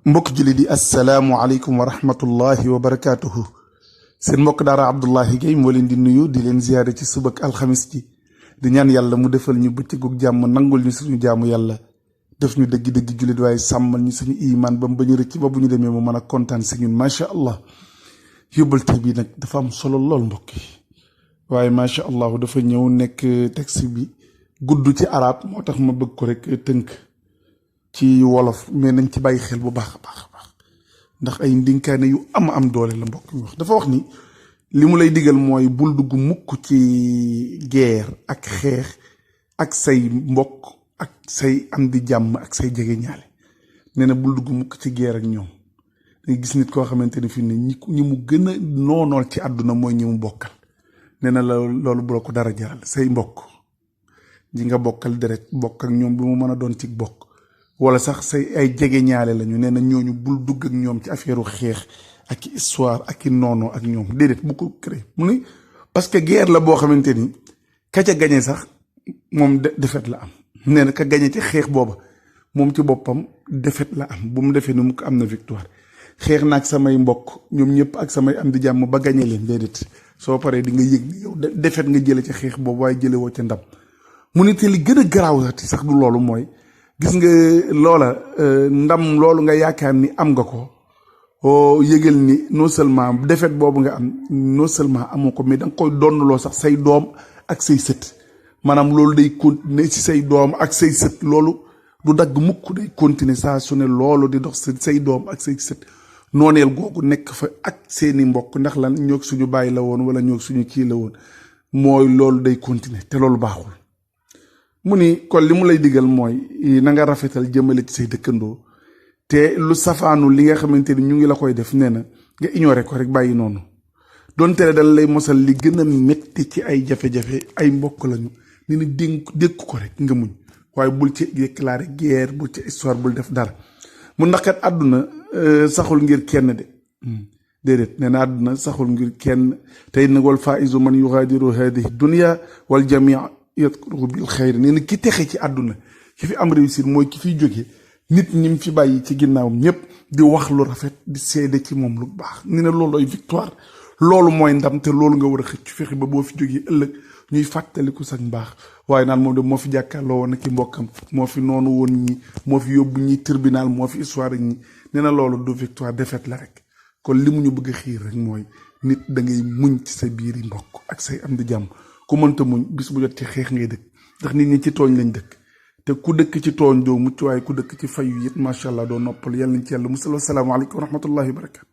mbokk julli di assalaamu aleykum wa rahmatullahi wa barakaatuhu. seen mbokk daara Abdoulaye Gaye moo leen di nuyu di leen ziyaare ci subak alxamis ji di ñaan yàlla mu defal ñu bëccëgu jàmm nangul ñu suñu jaamu yàlla def ñu dëgg-dëgg jullit waaye sàmmal ñu suñu iman ba mu bañ a rëcc ba bu ñu demee mu mën a kontaan si ñun macha allah. yóbbal tey bi nag dafa am solo lool mbokk yi waaye macha allah dafa ñëw nekk texte bi gudd ci arab moo tax ma bëgg ko rek tënk ci wolof mais nañ ci bàyyi xel bu baax a baax ndax ay ndinkaane yu am doole la mbokk mi wax dafa wax ni li mu lay digal mooy bul dugg mukk ci guerre ak xeex ak say mbokk ak say am di jàmm ak say jege ñaale nee na bul dugg mukk ci guerre ak ñoom danga gis nit koo xamante ne fi ne ñi mu gën a noonool ci àdduna mooy ñi mu bokkal nee na la loolu bu la ko dara jaral say mbokk ji nga bokkal deret bokk ak ñoom bi mu mën a doon ci bokk wala sax say ay jege ñaale lañu nee na ñooñu bul dugg ak ñoom ci affaire xeex ak histoire ak noonoo ak ñoom déedéet bu ko créé mu ni parce que guerre la boo xamante ni ka ca gañe sax moom défaite la am nee na ka gañe ci xeex booba moom ci boppam défaite la am bu mu defee ni mu ko am na victoire xeex naag samay mbokk ñoom ñëpp ak samay am di jàmm ba gañe leen déedéet soo paree di nga yëg ni yow défaite nga jële ci xeex boobu waaye jële woo ca ndam mu ni te li gën a garaaw sax du loolu mooy gis nga loola ndam loolu nga yaakaar ni am nga ko yëgal ni non seulement défaite boobu nga am non seulement amoo ko mais da nga koy donnaloo sax say doom ak say sët maanaam loolu day continuer ci say doom ak say sët loolu du dagg mukk day continuer saa su ne loolu di dox say doom ak say sët nooneel googu nekk fa ak seeni mbokk ndax lan ñoog suñu bàyyi la woon wala ñoog suñu kii la woon mooy loolu day continuer te loolu baaxul. mu ni kon li mu lay digal mooy na nga rafetal jëmale ci say dëkkandoo te lu safaanu li nga xamante ni ñu ngi la koy def nee na nga ignorer ko rek bàyyi noonu doon tere dal lay mosal li gën a métti ci ay jafe-jafe ay mbokk lañu ni na dékk ko rek nga muñ waaye bul ci déclarer guerre bul ci histoire bul def dara mu ndax kat àdduna saxul ngir kenn de déedéet nee na àdduna saxul ngir kenn tey nag wal faizu man yughadiru hadihi dunya wal jamia yadkuru bil xayri nee na ki texe ci àdduna ki fi am réussir mooy ki fiy jóge nit ñi mu fi bàyyi ci ginnaawam ñëpp di wax lu rafet di seede ci moom lu baax nee na loolu ay victoire loolu mooy ndam te loolu nga war a xëcc fexe ba boo fi jógee ëllëg ñuy fàttaliku sax mbaax waaye naan moom de moo fi jàkkaarloo woon ak i mbokkam moo fi noonu woon ñi moo fi yóbbu ñi tribunal moo fi histoire ñi nee na loolu du victoire défaite la rek kon li mu ñu bëgg a xiir rek mooy nit da ngay muñ ci sa biiri mbokk ak say am di jàmm ku mënta muñ bis bu jot ci xeex ngay dëkk ndax nit ñi ci tooñ lañ dëkk te ku dëkk ci tooñ doo mucc waaye ku dëkk ci fayu it macha allah doo noppal yàlla nañ ci yàlla musal. Assalaamu aleykum wa rahmatullahi wa barakatu.